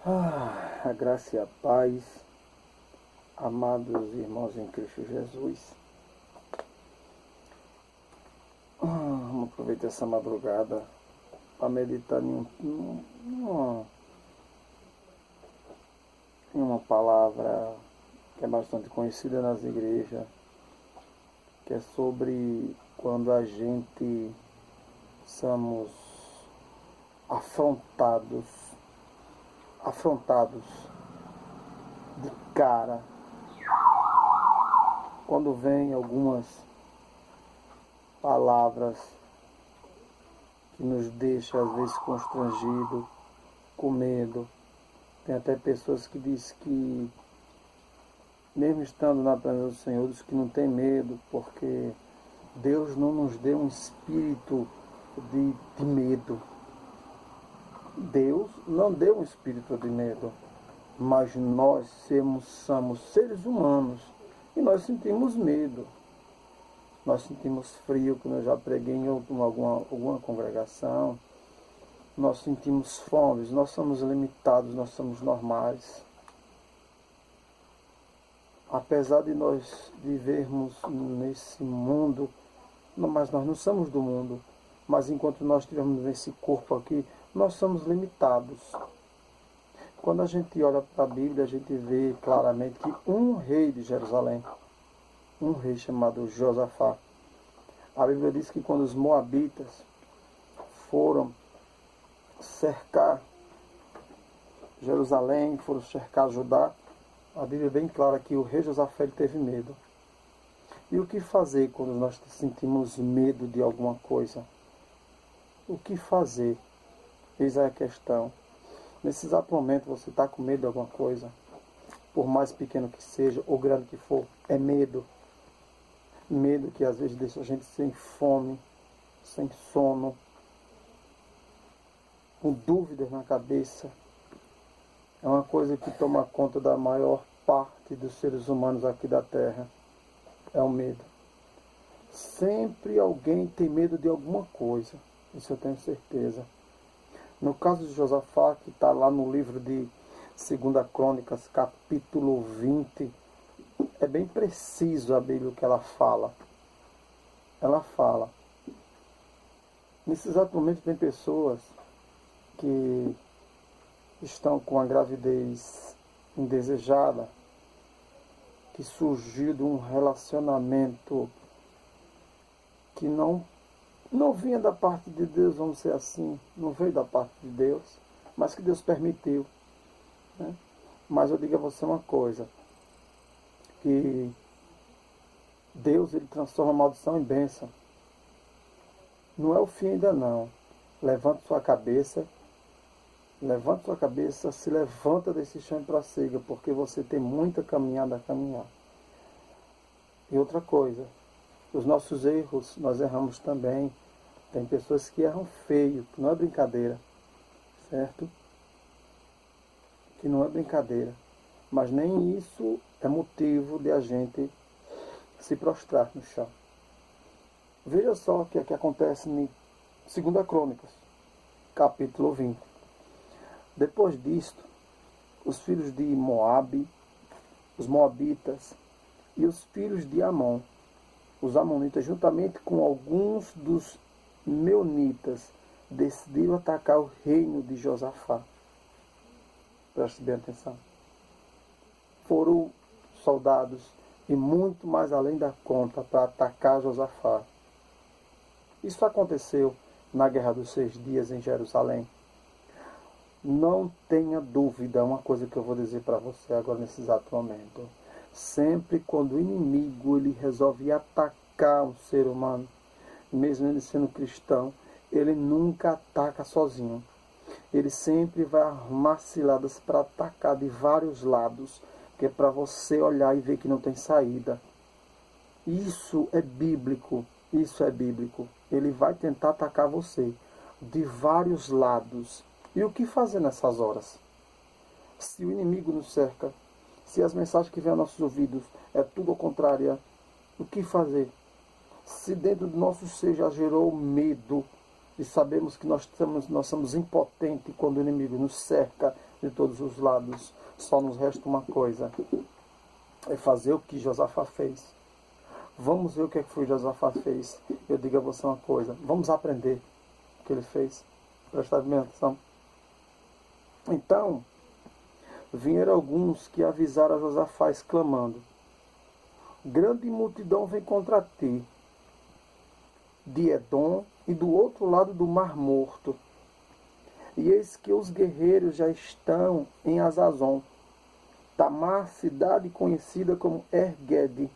A graça e a paz, amados irmãos em Cristo Jesus. Vamos aproveitar essa madrugada para meditar em uma palavra que é bastante conhecida nas igrejas, que é sobre quando a gente somos afrontados de cara, quando vem algumas palavras que nos deixam às vezes constrangido, com medo. Tem até pessoas que dizem que, mesmo estando na presença do Senhor, diz que não tem medo, porque Deus não nos deu um espírito de medo. Deus não deu um espírito de medo, mas nós somos seres humanos e nós sentimos medo. Nós sentimos frio, como eu já preguei em alguma congregação. Nós sentimos fome, nós somos limitados, nós somos normais. Apesar de nós vivermos nesse mundo, mas nós não somos do mundo. Mas enquanto nós estivermos nesse corpo aqui, nós somos limitados. Quando a gente olha para a Bíblia, a gente vê claramente que um rei de Jerusalém, um rei chamado Josafá, a Bíblia diz que quando os moabitas foram cercar Jerusalém, foram cercar Judá, a Bíblia é bem clara que o rei Josafá teve medo. E o que fazer quando nós sentimos medo de alguma coisa? O que fazer? Eis aí a questão. Nesse exato momento você está com medo de alguma coisa, por mais pequeno que seja ou grande que for, é medo. Medo que às vezes deixa a gente sem fome, sem sono, com dúvidas na cabeça. É uma coisa que toma conta da maior parte dos seres humanos aqui da Terra. É o medo. Sempre alguém tem medo de alguma coisa. Isso eu tenho certeza. No caso de Josafá, que está lá no livro de 2 Crônicas, capítulo 20, é bem preciso a Bíblia o que ela fala. Ela fala. Nesse exato momento tem pessoas que estão com a gravidez indesejada, que surgiu de um relacionamento que não vinha da parte de Deus, vamos ser assim, não veio da parte de Deus, mas que Deus permitiu. Né? Mas eu digo a você uma coisa, que Deus ele transforma a maldição em bênção. Não é o fim ainda não. Levante sua cabeça, se levanta desse chão e prossiga, porque você tem muita caminhada a caminhar. E outra coisa, os nossos erros, nós erramos também. Tem pessoas que erram feio, que não é brincadeira, certo? Que não é brincadeira. Mas nem isso é motivo de a gente se prostrar no chão. Veja só o que é que acontece em 2 Crônicas, capítulo 20. Depois disto, os filhos de Moabe, os moabitas e os filhos de Amon, os amonitas, juntamente com alguns dos meunitas, decidiram atacar o reino de Josafá. Preste bem atenção. Foram soldados e muito mais além da conta para atacar Josafá. Isso aconteceu na Guerra dos 6 Dias em Jerusalém. Não tenha dúvida, uma coisa que eu vou dizer para você agora nesse exato momento. Sempre quando o inimigo ele resolve atacar um ser humano, mesmo ele sendo cristão, ele nunca ataca sozinho. Ele sempre vai armar ciladas para atacar de vários lados, que é para você olhar e ver que não tem saída. Isso é bíblico. Ele vai tentar atacar você de vários lados. E o que fazer nessas horas? Se o inimigo nos cerca, se as mensagens que vêm aos nossos ouvidos é tudo ao contrário, o que fazer? Se dentro do nosso ser já gerou medo e sabemos que nós somos impotentes quando o inimigo nos cerca, de todos os lados. Só nos resta uma coisa, é fazer o que Josafá fez. Vamos ver o que é que foi Josafá fez. Eu digo a você uma coisa, vamos aprender o que ele fez. Prestar bem atenção. Então, vieram alguns que avisaram a Josafá, exclamando: grande multidão vem contra ti, de Edom e do outro lado do Mar Morto. E eis que os guerreiros já estão em Azazon, Tamar, cidade conhecida como Ergede.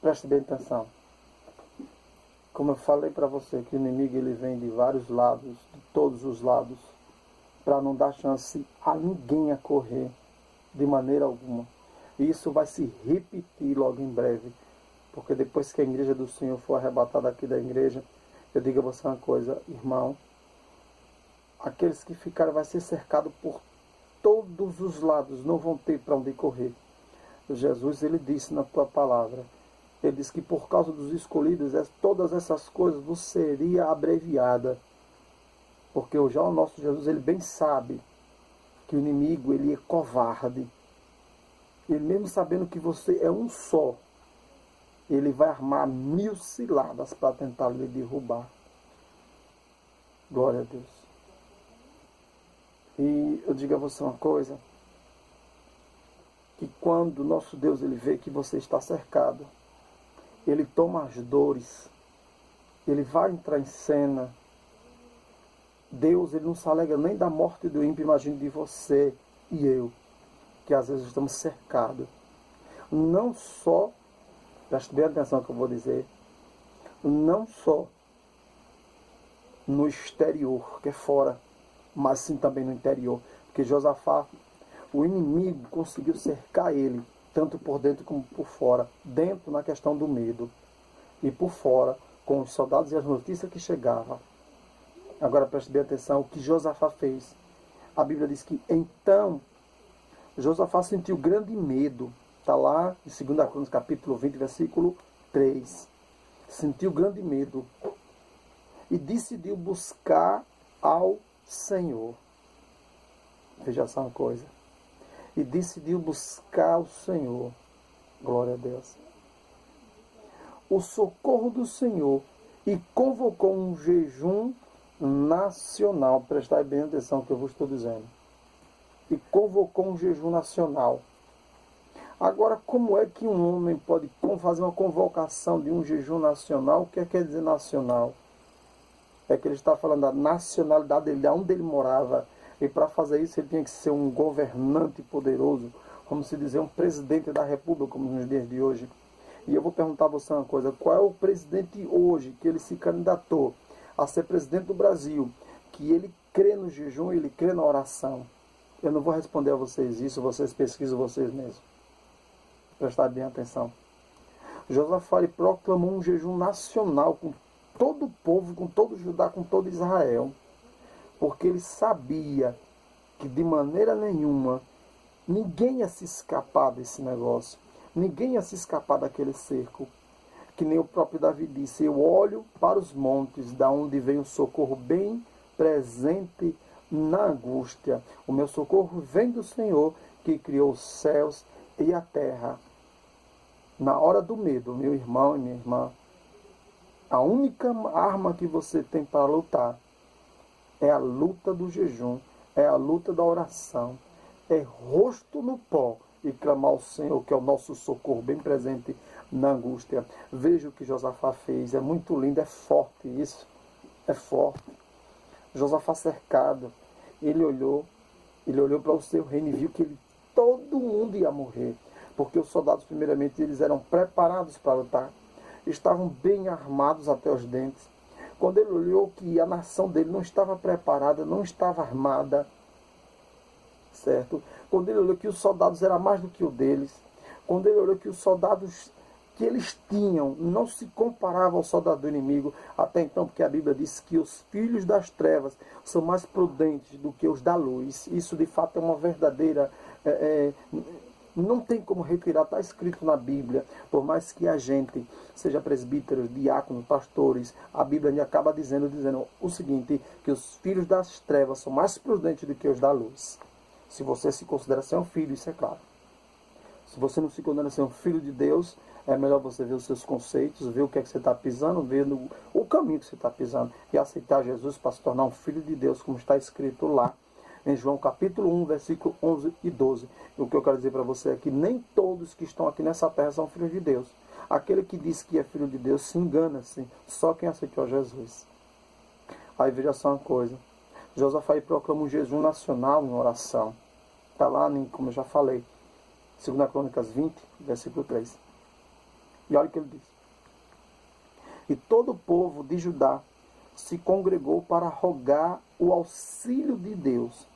Preste bem atenção. Como eu falei para você, que o inimigo ele vem de vários lados, de todos os lados, para não dar chance a ninguém a correr de maneira alguma. E isso vai se repetir logo em breve, porque depois que a igreja do Senhor for arrebatada aqui da igreja, eu digo a você uma coisa, irmão, aqueles que ficarem vai ser cercado por todos os lados, não vão ter para onde correr. Jesus, ele disse na tua palavra, ele disse que por causa dos escolhidos, todas essas coisas não seria abreviada. Porque já o nosso Jesus, ele bem sabe que o inimigo, ele é covarde. Ele mesmo sabendo que você é um só, ele vai armar 1000 ciladas para tentar lhe derrubar. Glória a Deus. E eu digo a você uma coisa, que quando o nosso Deus ele vê que você está cercado, ele toma as dores, ele vai entrar em cena. Deus ele não se alegra nem da morte do ímpio, imagine de você e eu, que às vezes estamos cercados. Não só, preste bem atenção no que eu vou dizer, não só no exterior, que é fora, mas sim também no interior. Porque Josafá, o inimigo conseguiu cercar ele, tanto por dentro como por fora. Dentro na questão do medo, e por fora com os soldados e as notícias que chegavam. Agora preste bem atenção o que Josafá fez. A Bíblia diz que então Josafá sentiu grande medo. Está lá em 2 Crônicas capítulo 20, versículo 3. Sentiu grande medo e decidiu buscar ao Senhor. Veja só uma coisa. E decidiu buscar o Senhor. Glória a Deus. O socorro do Senhor. E convocou um jejum nacional. Prestai bem atenção no que eu vos estou dizendo. E convocou um jejum nacional. Agora, como é que um homem pode fazer uma convocação de um jejum nacional? O que quer dizer nacional? É que ele está falando da nacionalidade dele, de onde ele morava. E para fazer isso ele tinha que ser um governante poderoso, como se dizer, um presidente da república, como nos dias de hoje. E eu vou perguntar a você uma coisa, qual é o presidente hoje que ele se candidatou a ser presidente do Brasil, que ele crê no jejum, ele crê na oração? Eu não vou responder a vocês isso, vocês pesquisam vocês mesmos. Prestar bem atenção. Josafá proclamou um jejum nacional com todo o povo, com todo Judá, com todo Israel, porque ele sabia que de maneira nenhuma ninguém ia se escapar desse negócio, ninguém ia se escapar daquele cerco, que nem o próprio Davi disse: eu olho para os montes, da onde vem o socorro bem presente na angústia. O meu socorro vem do Senhor, que criou os céus e a terra. Na hora do medo, meu irmão e minha irmã, a única arma que você tem para lutar é a luta do jejum, é a luta da oração, é rosto no pó e clamar ao Senhor, que é o nosso socorro bem presente na angústia. Veja o que Josafá fez, é muito lindo, é forte isso, é forte. Josafá cercado, ele olhou para o seu reino e viu que todo mundo ia morrer, porque os soldados, primeiramente, eles eram preparados para lutar, estavam bem armados até os dentes. Quando ele olhou que a nação dele não estava preparada, não estava armada, certo? Quando ele olhou que os soldados eram mais do que o deles, quando ele olhou que os soldados que eles tinham não se comparavam ao soldado do inimigo, até então, porque a Bíblia diz que os filhos das trevas são mais prudentes do que os da luz. Isso de fato é uma verdadeira Não tem como retirar, está escrito na Bíblia. Por mais que a gente seja presbítero, diácono, pastores, a Bíblia ainda acaba dizendo o seguinte, que os filhos das trevas são mais prudentes do que os da luz. Se você se considera ser um filho, isso é claro. Se você não se considera ser um filho de Deus, é melhor você ver os seus conceitos, ver o que é que você está pisando, ver o caminho que você está pisando e aceitar Jesus para se tornar um filho de Deus, como está escrito lá em João capítulo 1, versículo 11 e 12. E o que eu quero dizer para você é que nem todos que estão aqui nessa terra são filhos de Deus. Aquele que diz que é filho de Deus se engana, sim. Só quem aceitou Jesus. Aí veja só uma coisa. Josafá proclama um jejum nacional em oração. Está lá, como eu já falei, 2 Crônicas 20, versículo 3. E olha o que ele diz. E todo o povo de Judá se congregou para rogar o auxílio de Deus.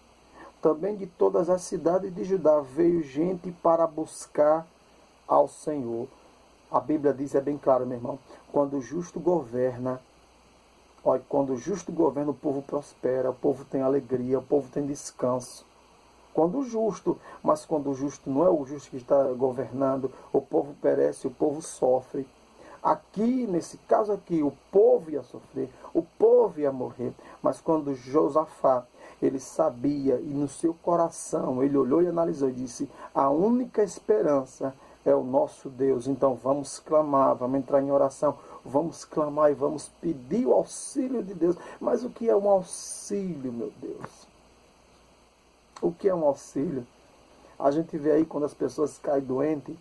Também de todas as cidades de Judá veio gente para buscar ao Senhor. A Bíblia diz, é bem claro, meu irmão, quando o justo governa, olha, quando o justo governa, o povo prospera, o povo tem alegria, o povo tem descanso. Quando o justo, mas quando o justo não é o justo que está governando, o povo perece, o povo sofre. Aqui, nesse caso aqui, o povo ia sofrer, o povo ia morrer. Mas quando Josafá, ele sabia e no seu coração, ele olhou e analisou e disse, a única esperança é o nosso Deus. Então vamos clamar, vamos entrar em oração, vamos clamar e vamos pedir o auxílio de Deus. Mas o que é um auxílio, meu Deus? O que é um auxílio? A gente vê aí quando as pessoas caem doentes,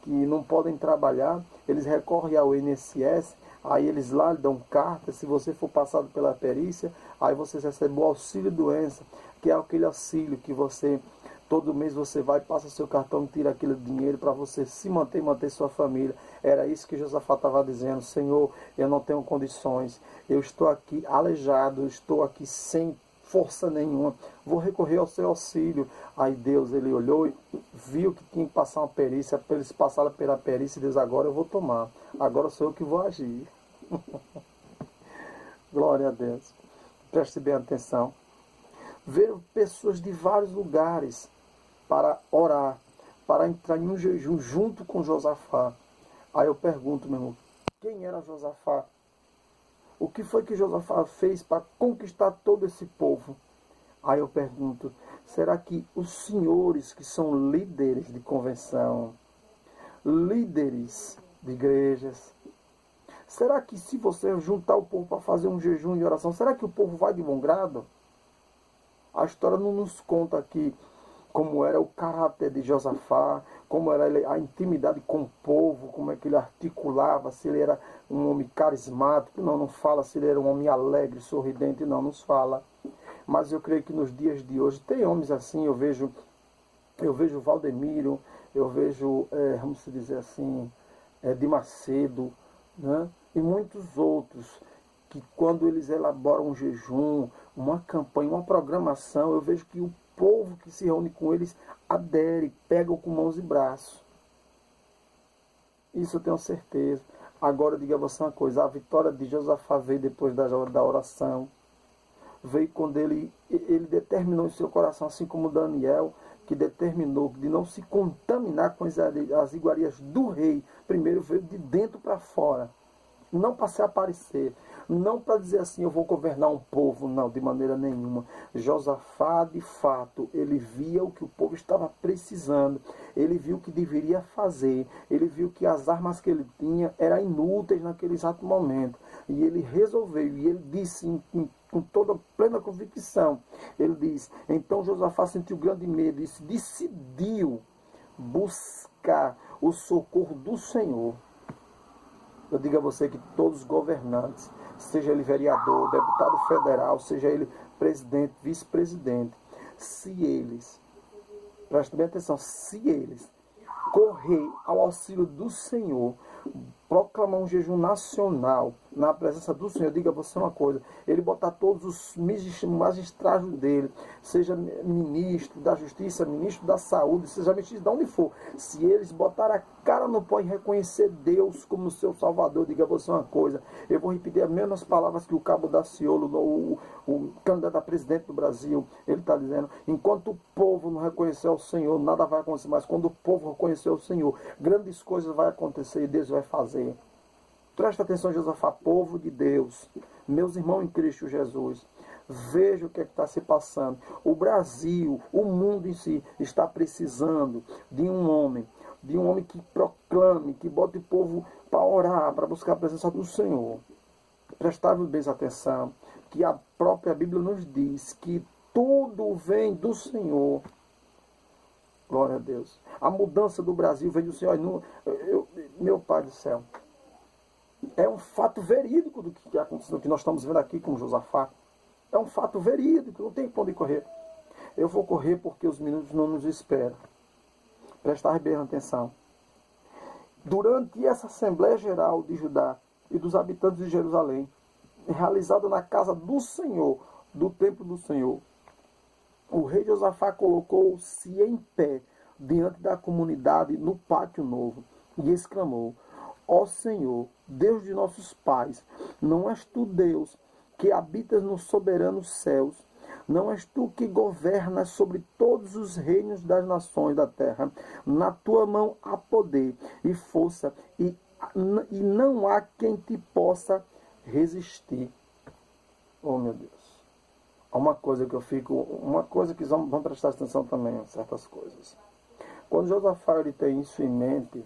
que não podem trabalhar, eles recorrem ao INSS, aí eles lá lhe dão carta, se você for passado pela perícia, aí você recebe o auxílio doença, que é aquele auxílio que você, todo mês você vai, passa seu cartão e tira aquele dinheiro para você se manter e manter sua família. Era isso que Josafá estava dizendo, Senhor, eu não tenho condições, eu estou aqui aleijado, eu estou aqui sem força nenhuma, vou recorrer ao seu auxílio. Aí Deus, ele olhou e viu que tinha que passar uma perícia, para eles passaram pela perícia, Deus, agora eu vou tomar, agora sou eu que vou agir. Glória a Deus. Preste bem atenção. Veio pessoas de vários lugares para orar, para entrar em um jejum junto com Josafá. Aí eu pergunto, meu irmão, quem era Josafá? O que foi que Josafá fez para conquistar todo esse povo? Aí eu pergunto, será que os senhores que são líderes de convenção, líderes de igrejas, será que se você juntar o povo para fazer um jejum e oração, será que o povo vai de bom grado? A história não nos conta aqui como era o caráter de Josafá, como era a intimidade com o povo, como é que ele articulava, se ele era um homem carismático, não fala se ele era um homem alegre, sorridente, não nos fala. Mas eu creio que nos dias de hoje tem homens assim, eu vejo Valdemiro, eu vejo, vamos dizer assim, de Macedo, né? E muitos outros, que quando eles elaboram um jejum, uma campanha, uma programação, eu vejo que o povo que se reúne com eles adere, pegam com mãos e braços. Isso eu tenho certeza. Agora diga a você uma coisa, a vitória de Josafá veio depois da oração. Veio quando ele determinou em seu coração, assim como Daniel, que determinou de não se contaminar com as iguarias do rei. Primeiro veio de dentro para fora. Não para se aparecer, não para dizer assim, eu vou governar um povo, não, de maneira nenhuma. Josafá, de fato, ele via o que o povo estava precisando, ele viu o que deveria fazer, ele viu que as armas que ele tinha eram inúteis naquele exato momento. E ele resolveu, e ele disse com toda plena convicção, ele diz, então Josafá sentiu grande medo e se decidiu buscar o socorro do Senhor. Eu digo a você que todos os governantes, seja ele vereador, deputado federal, seja ele presidente, vice-presidente, se eles, preste bem atenção, se eles correr ao auxílio do Senhor, proclamar um jejum nacional na presença do Senhor. Diga a você uma coisa: ele botar todos os magistrados dele, seja ministro da Justiça, ministro da Saúde, seja ministro de onde for, se eles botarem a cara no pó e reconhecer Deus como seu Salvador, diga a você uma coisa: eu vou repetir as mesmas palavras que o Cabo Daciolo, o candidato a presidente do Brasil, ele está dizendo: enquanto o povo não reconhecer o Senhor, nada vai acontecer mais. Quando o povo reconhecer o Senhor, grandes coisas vão acontecer e Deus vai fazer. Presta atenção, Josafá, povo de Deus, meus irmãos em Cristo Jesus, veja o que está se passando. O Brasil, o mundo em si, está precisando de um homem que proclame, que bote o povo para orar, para buscar a presença do Senhor. Prestai bem atenção, que a própria Bíblia nos diz que tudo vem do Senhor. Glória a Deus. A mudança do Brasil vem do Senhor. Meu Pai do céu, é um fato verídico do que aconteceu, do que nós estamos vendo aqui com Josafá. É um fato verídico, não tem para onde correr. Eu vou correr porque os minutos não nos esperam. Prestar bem atenção. Durante essa Assembleia Geral de Judá e dos habitantes de Jerusalém, realizada na casa do Senhor, do templo do Senhor, o rei Josafá colocou-se em pé diante da comunidade no pátio novo e exclamou: ó Senhor, Deus de nossos pais, não és tu Deus que habitas nos soberanos céus? Não és tu que governas sobre todos os reinos das nações da terra? Na tua mão há poder e força, e não há quem te possa resistir. Oh, meu Deus. Há uma coisa que vamos prestar atenção também em certas coisas. Quando Josafá ele tem isso em mente,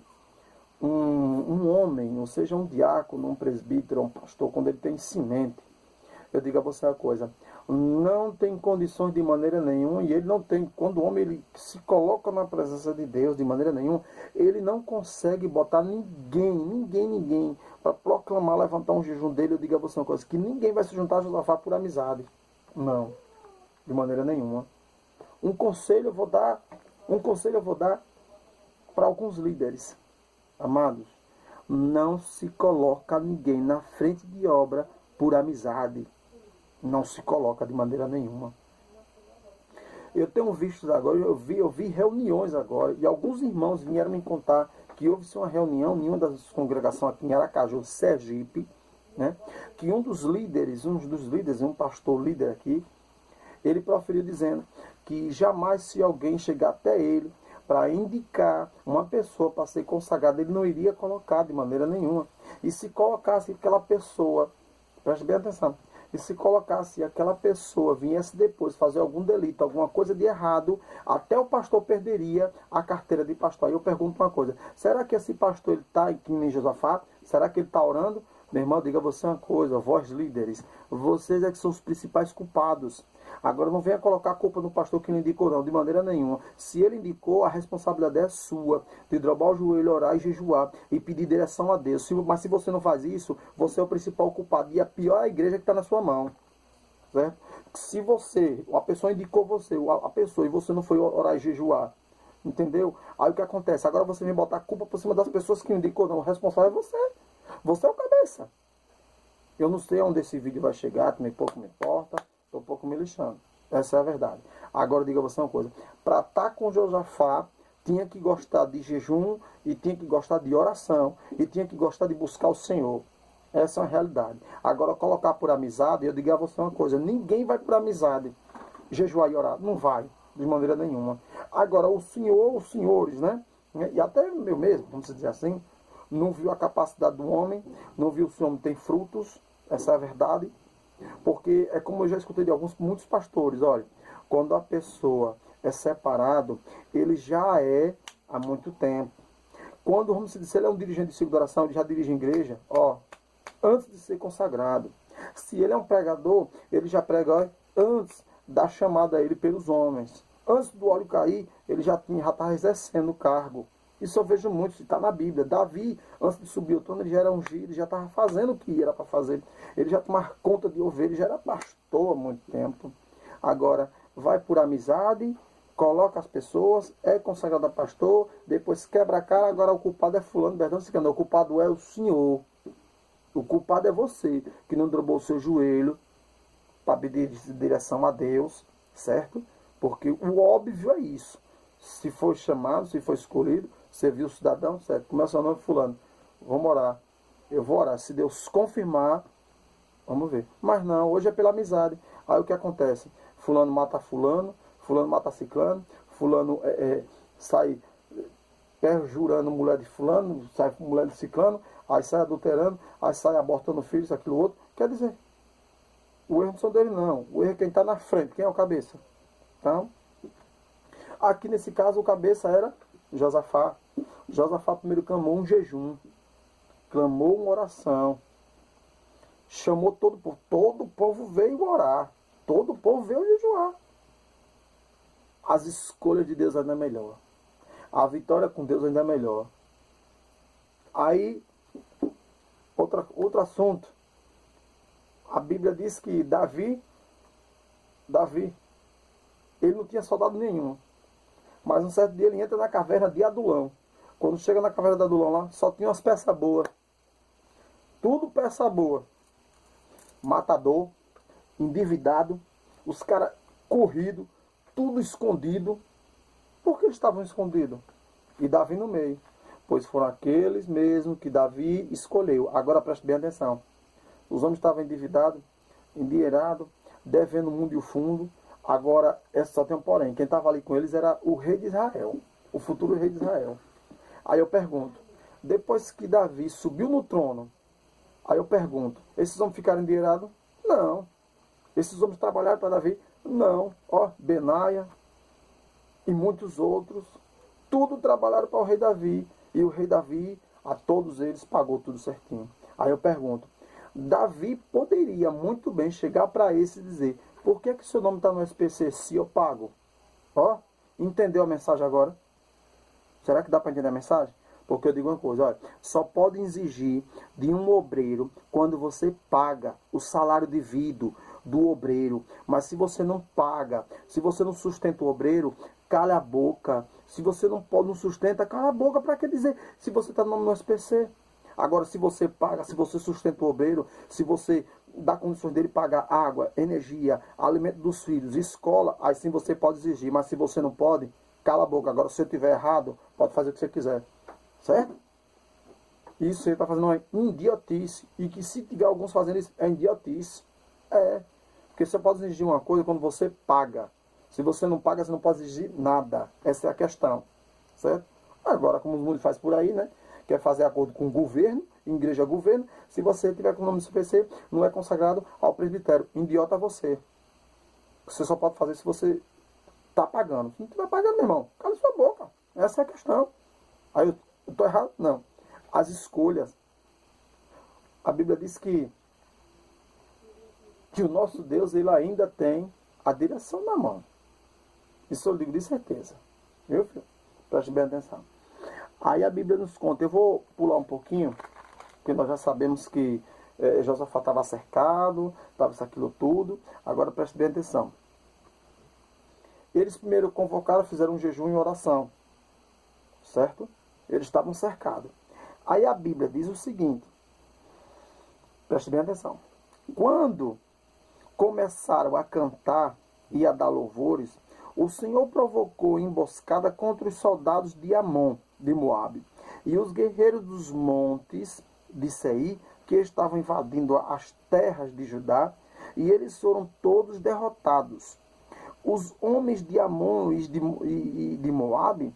um homem, ou seja, um diácono, um presbítero, um pastor, quando ele tem isso em mente, eu digo a você uma coisa: não tem condições de maneira nenhuma, e ele não tem, quando o homem ele se coloca na presença de Deus de maneira nenhuma, ele não consegue botar ninguém para proclamar, levantar um jejum dele. Eu digo a você uma coisa: que ninguém vai se juntar a Josafá por amizade. Não, de maneira nenhuma. Um conselho eu vou dar para alguns líderes. Amados, não se coloca ninguém na frente de obra por amizade. Não se coloca de maneira nenhuma. Eu tenho visto agora, eu vi reuniões agora, e alguns irmãos vieram me contar que houve-se uma reunião em uma das congregações aqui em Aracaju, Sergipe, né? Que um dos líderes, um pastor líder aqui, ele proferiu dizendo que jamais, se alguém chegar até ele para indicar uma pessoa para ser consagrada, ele não iria colocar de maneira nenhuma. E se colocasse aquela pessoa, preste bem atenção, e se colocasse aquela pessoa, viesse depois fazer algum delito, alguma coisa de errado, até o pastor perderia a carteira de pastor. Aí eu pergunto uma coisa: será que esse pastor está aqui em Josafá? Será que ele está orando? Meu irmão, diga a você uma coisa, vós líderes, vocês é que são os principais culpados. Agora não venha colocar a culpa no pastor que não indicou, não, de maneira nenhuma. Se ele indicou, a responsabilidade é sua, de dobrar o joelho, orar e jejuar, e pedir direção a Deus. Mas se você não faz isso, você é o principal culpado, e a pior é a igreja que está na sua mão. Certo? Se a pessoa indicou você, a pessoa, e você não foi orar e jejuar, entendeu? Aí o que acontece? Agora você vem botar a culpa por cima das pessoas que não indicou, não. O responsável é você. Você é o cabeça. Eu não sei onde esse vídeo vai chegar, também pouco me importa, estou um pouco me lixando. Essa é a verdade. Agora diga você uma coisa: para estar com Josafá, tinha que gostar de jejum, e tinha que gostar de oração, e tinha que gostar de buscar o Senhor. Essa é a realidade. Agora, colocar por amizade, eu digo a você uma coisa: ninguém vai por amizade jejuar e orar. Não vai, de maneira nenhuma. Agora, o Senhor, os senhores, né? E até eu mesmo, vamos dizer assim, não viu a capacidade do homem, não viu se o homem tem frutos. Essa é a verdade. Porque é como eu já escutei de muitos pastores: olha, quando a pessoa é separado, ele já é há muito tempo. Quando, vamos dizer, se ele é um dirigente de ciclo de oração, ele já dirige a igreja, antes de ser consagrado. Se ele é um pregador, ele já prega antes da chamada a ele pelos homens. Antes do óleo cair, ele já está exercendo o cargo. Isso eu vejo muito, está na Bíblia. Davi, antes de subir o trono, ele já era ungido, ele já estava fazendo o que era para fazer. Ele já tomava conta de ovelha, ele já era pastor há muito tempo. Agora, vai por amizade, coloca as pessoas, é consagrado a pastor, depois quebra a cara, agora o culpado é fulano, Bertão, Ciclano. O culpado é o senhor. O culpado é você, que não dobrou o seu joelho para pedir direção a Deus, certo? Porque o óbvio é isso. Se foi chamado, se foi escolhido, serviu o cidadão, certo? Como é o seu nome, fulano? Vamos orar. Eu vou orar. Se Deus confirmar, vamos ver. Mas não, hoje é pela amizade. Aí o que acontece? Fulano mata ciclano, fulano sai perjurando mulher de fulano, sai mulher de ciclano, aí sai adulterando, aí sai abortando filhos, aquilo outro. Quer dizer, o erro não são dele não. O erro é quem está na frente. Quem é o cabeça? Então, aqui nesse caso o cabeça era Josafá. Josafá primeiro clamou um jejum. Clamou uma oração. Chamou todo o povo. Todo o povo veio orar. Todo o povo veio jejuar. As escolhas de Deus ainda é melhor. A vitória com Deus ainda é melhor. Aí, outro assunto. A Bíblia diz que Davi, ele não tinha soldado nenhum. Mas um certo dia ele entra na caverna de Adulão. Quando chega na caverna de Adulão lá, só tinha umas peças boas. Tudo peça boa. Matador, endividado, os caras corridos, tudo escondido. Por que eles estavam escondidos? E Davi no meio. Pois foram aqueles mesmo que Davi escolheu. Agora preste bem atenção. Os homens estavam endividados, endinheirados, devendo o mundo e o fundo. Agora, só tem um porém. Quem estava ali com eles era o rei de Israel. O futuro rei de Israel. Aí eu pergunto. Depois que Davi subiu no trono, aí eu pergunto. Esses homens ficaram endinheirados? Não. Esses homens trabalharam para Davi? Não. Ó, Benaia e muitos outros. Tudo trabalharam para o rei Davi. E o rei Davi, a todos eles, pagou tudo certinho. Aí eu pergunto. Davi poderia muito bem chegar para esse e dizer: por que seu nome está no SPC se eu pago? Ó, entendeu a mensagem agora? Será que dá para entender a mensagem? Porque eu digo uma coisa, olha, só pode exigir de um obreiro quando você paga o salário devido do obreiro. Mas se você não paga, se você não sustenta o obreiro, cala a boca. Se você não sustenta, cala a boca. Para que dizer se você está no SPC? Agora, se você paga, se você sustenta o obreiro, se você dá condições dele pagar água, energia, alimento dos filhos, escola, aí sim você pode exigir. Mas se você não pode, cala a boca. Agora, se você estiver errado, pode fazer o que você quiser. Certo? Isso você está fazendo uma idiotice. E que se tiver alguns fazendo isso, é idiotice. É. Porque você pode exigir uma coisa quando você paga. Se você não paga, você não pode exigir nada. Essa é a questão. Certo? Agora, como os mundo faz por aí, né? Quer fazer acordo com o governo, igreja governo. Se você tiver com o nome do CPC, não é consagrado ao presbitério. Idiota você. Você só pode fazer se você está pagando. Se não estiver pagando, meu irmão, cala sua boca. Essa é a questão. Aí eu estou errado? Não. As escolhas. A Bíblia diz que o nosso Deus, ele ainda tem a direção na mão. Isso eu digo de certeza. Viu, filho? Preste bem atenção. Aí a Bíblia nos conta, eu vou pular um pouquinho, porque nós já sabemos que Josafá estava cercado, estava isso, aquilo tudo. Agora preste bem atenção. Eles primeiro convocaram, fizeram um jejum e oração. Certo? Eles estavam cercados. Aí a Bíblia diz o seguinte, preste bem atenção. Quando começaram a cantar e a dar louvores, o Senhor provocou emboscada contra os soldados de Amon, de Moabe, e os guerreiros dos montes de Seir, que estavam invadindo as terras de Judá, e eles foram todos derrotados. Os homens de Amon e de Moabe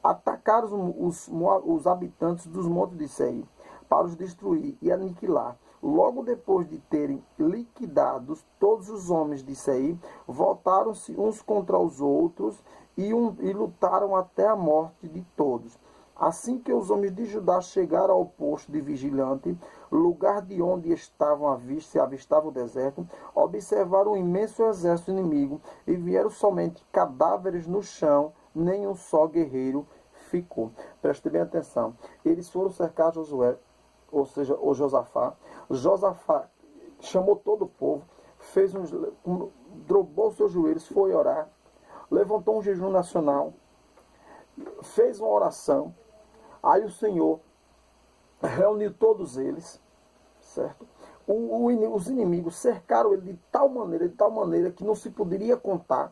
atacaram os habitantes dos montes de Seir, para os destruir e aniquilar. Logo depois de terem liquidado todos os homens de Seir, voltaram-se uns contra os outros e lutaram até a morte de todos. Assim que os homens de Judá chegaram ao posto de vigilante, lugar de onde se avistava o deserto, observaram um imenso exército inimigo e vieram somente cadáveres no chão, nem um só guerreiro ficou. Preste bem atenção. Eles foram cercar Josué, ou seja, o Josafá. Josafá chamou todo o povo, dobrou seus joelhos, foi orar. levantou um jejum nacional, fez uma oração, aí o Senhor reuniu todos eles, certo? Os inimigos cercaram ele de tal maneira que não se poderia contar.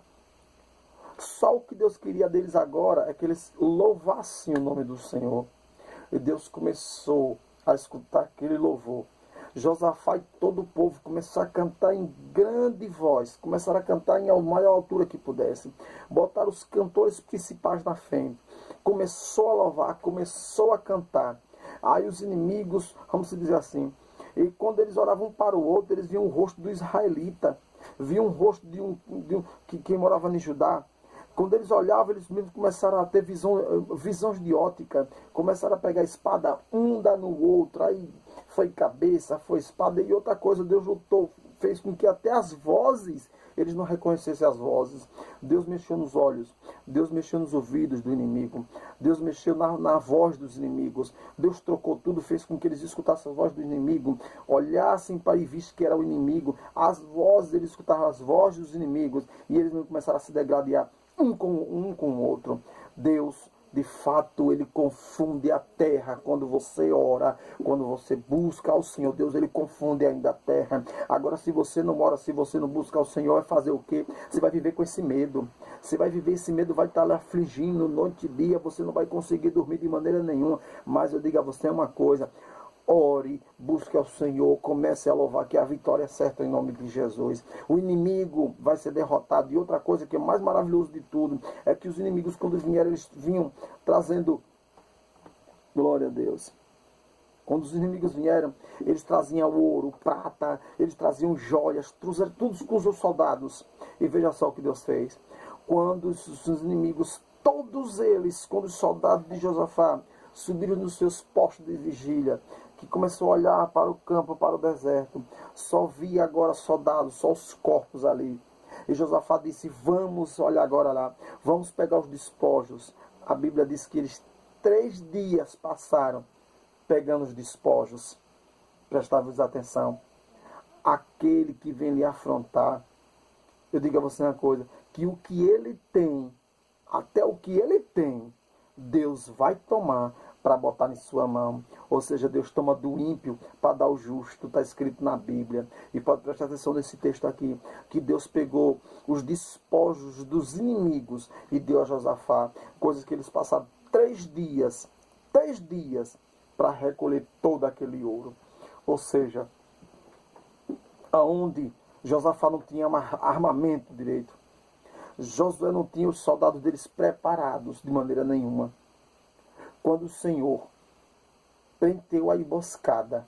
Só o que Deus queria deles agora é que eles louvassem o nome do Senhor. E Deus começou a escutar aquele louvor. Josafá e todo o povo começaram a cantar em grande voz, começaram a cantar em maior altura que pudesse. Botaram os cantores principais na frente. Começou a louvar, começou a cantar. Aí os inimigos, vamos dizer assim, e quando eles oravam um para o outro, eles viam o rosto do israelita, viam o rosto de um que morava em Judá. Quando eles olhavam, eles mesmos começaram a ter visões de ótica, começaram a pegar a espada um dá no outro, aí foi cabeça, foi espada, e outra coisa, Deus lutou, fez com que até as vozes, eles não reconhecessem as vozes. Deus mexeu nos olhos, Deus mexeu nos ouvidos do inimigo, Deus mexeu na voz dos inimigos, Deus trocou tudo, fez com que eles escutassem a voz do inimigo, olhassem para e vissem que era o inimigo, as vozes, eles escutavam as vozes dos inimigos, e eles não começaram a se degradar um com o outro. Deus, de fato, ele confunde a terra quando você ora, quando você busca ao Senhor. Deus, ele confunde ainda a terra. Agora, se você não ora, se você não busca ao Senhor, vai fazer o quê? Você vai viver com esse medo. Você vai viver esse medo, vai estar lhe afligindo noite e dia, você não vai conseguir dormir de maneira nenhuma. Mas eu digo a você uma coisa: ore, busque ao Senhor, comece a louvar, que a vitória é certa em nome de Jesus. O inimigo vai ser derrotado. E outra coisa que é mais maravilhoso de tudo, é que os inimigos, quando vieram, eles vinham trazendo, glória a Deus, quando os inimigos vieram, eles traziam ouro, prata, eles traziam joias, trouxeram tudo com os soldados. E veja só o que Deus fez. Quando os inimigos, todos eles, quando os soldados de Josafá subiram nos seus postos de vigília, que começou a olhar para o campo, para o deserto, só via agora soldados, só os corpos ali. E Josafá disse: vamos, olha agora lá, vamos pegar os despojos. A Bíblia diz que eles 3 dias passaram pegando os despojos. Prestava-vos atenção. Aquele que vem lhe afrontar, eu digo a você uma coisa, que o que ele tem, até o que ele tem, Deus vai tomar para botar em sua mão. Ou seja, Deus toma do ímpio para dar ao justo. Está escrito na Bíblia. E pode prestar atenção nesse texto aqui, que Deus pegou os despojos dos inimigos e deu a Josafá. Coisas que eles passaram 3 dias para recolher todo aquele ouro. Ou seja, aonde Josafá não tinha armamento direito, Josué não tinha os soldados deles preparados de maneira nenhuma. Quando o Senhor prendeu a emboscada,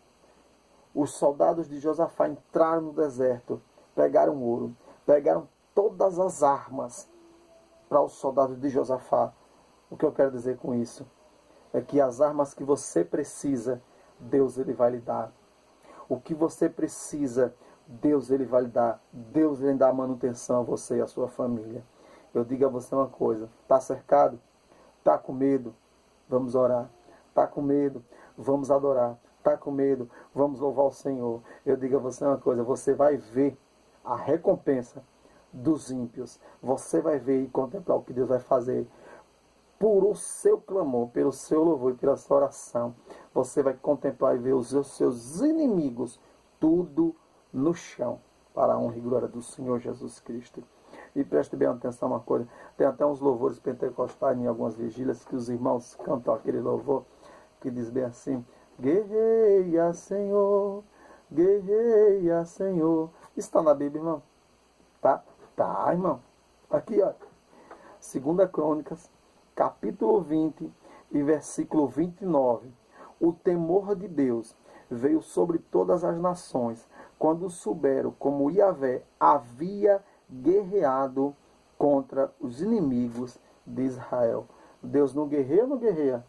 os soldados de Josafá entraram no deserto, pegaram ouro, pegaram todas as armas para os soldados de Josafá. O que eu quero dizer com isso é que as armas que você precisa, Deus ele vai lhe dar. O que você precisa, Deus ele vai lhe dar. Deus ele dá manutenção a você e a sua família. Eu digo a você uma coisa: está cercado? Está com medo? Vamos orar. Está com medo? Vamos adorar. Está com medo? Vamos louvar o Senhor. Eu digo a você uma coisa: você vai ver a recompensa dos ímpios. Você vai ver e contemplar o que Deus vai fazer por o seu clamor, pelo seu louvor e pela sua oração. Você vai contemplar e ver os seus inimigos tudo no chão, para a honra e glória do Senhor Jesus Cristo. E preste bem atenção a uma coisa: tem até uns louvores pentecostais em algumas vigílias que os irmãos cantam aquele louvor que diz bem assim: guerreia, Senhor, guerreia, Senhor. Está na Bíblia, irmão? Tá, irmão. Aqui, ó. 2 Crônicas, capítulo 20 e versículo 29. O temor de Deus veio sobre todas as nações, quando souberam como Yahvé havia guerreado contra os inimigos de Israel. Deus não guerreia ou não guerreia?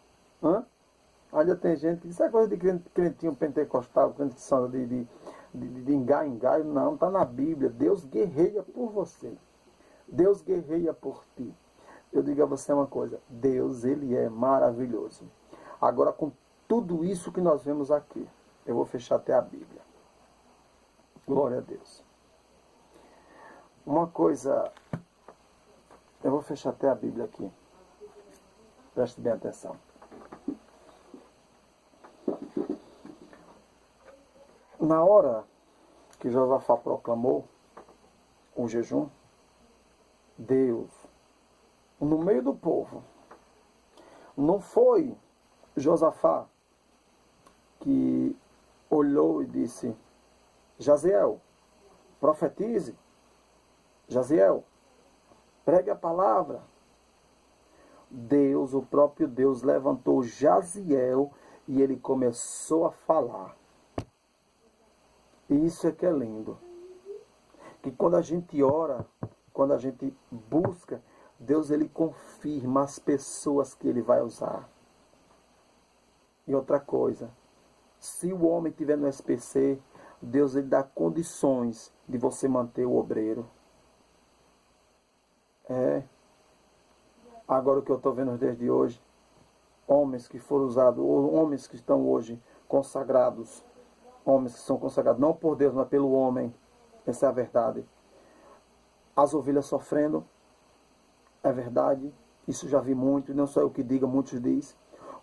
Ainda tem gente que diz: isso é coisa de crentinho pentecostal, crente que são de engaio em engaio. Não, está na Bíblia. Deus guerreia por você. Deus guerreia por ti. Eu digo a você uma coisa: Deus, ele é maravilhoso. Agora, com tudo isso que nós vemos aqui, eu vou fechar até a Bíblia. Glória a Deus. Uma coisa, eu fechar até a Bíblia aqui. Preste bem atenção. Na hora que Josafá proclamou o jejum, Deus, no meio do povo, não foi Josafá que olhou e disse: Jaziel, profetize. Jaziel, pregue a palavra. Deus, o próprio Deus, levantou Jaziel e ele começou a falar. Isso é que é lindo. Que quando a gente ora, quando a gente busca, Deus ele confirma as pessoas que ele vai usar. E outra coisa, se o homem estiver no SPC, Deus ele dá condições de você manter o obreiro. Agora o que eu estou vendo nos dias de hoje, homens que foram usados, ou homens que estão hoje consagrados, homens que são consagrados não por Deus, mas pelo homem, essa é a verdade. As ovelhas sofrendo, é verdade, isso já vi muito, não só eu que diga, muitos dizem.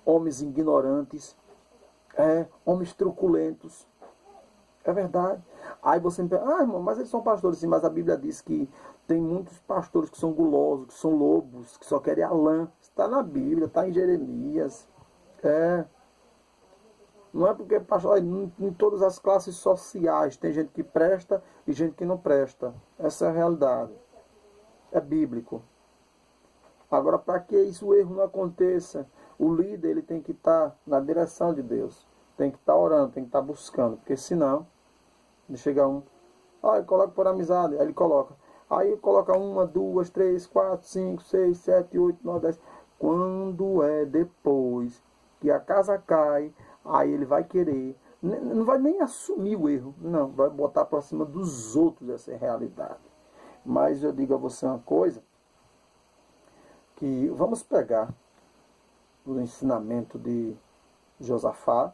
Homens ignorantes, homens truculentos, é verdade. Aí você me pergunta, irmão, mas eles são pastores, sim, mas a Bíblia diz que tem muitos pastores que são gulosos, que são lobos, que só querem a lã. Está na Bíblia, está em Jeremias. Não é porque pastor, em todas as classes sociais tem gente que presta e gente que não presta. Essa é a realidade. É bíblico. Agora, para que isso, o erro não aconteça, o líder ele tem que estar na direção de Deus. Tem que estar orando, tem que estar buscando. Porque senão, chega ele coloca por amizade, aí ele coloca. Aí coloca 1, 2, 3, 4, 5, 6, 7, 8, 9, 10. Quando é depois que a casa cai, aí ele vai querer, não vai nem assumir o erro, não, vai botar para cima dos outros essa realidade. Mas eu digo a você uma coisa, que vamos pegar o ensinamento de Josafá,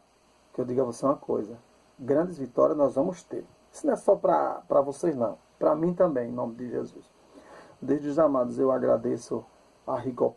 que eu digo a você uma coisa, grandes vitórias nós vamos ter. Isso não é só para vocês não, para mim também, em nome de Jesus. Desde os amados eu agradeço a rica oportunidade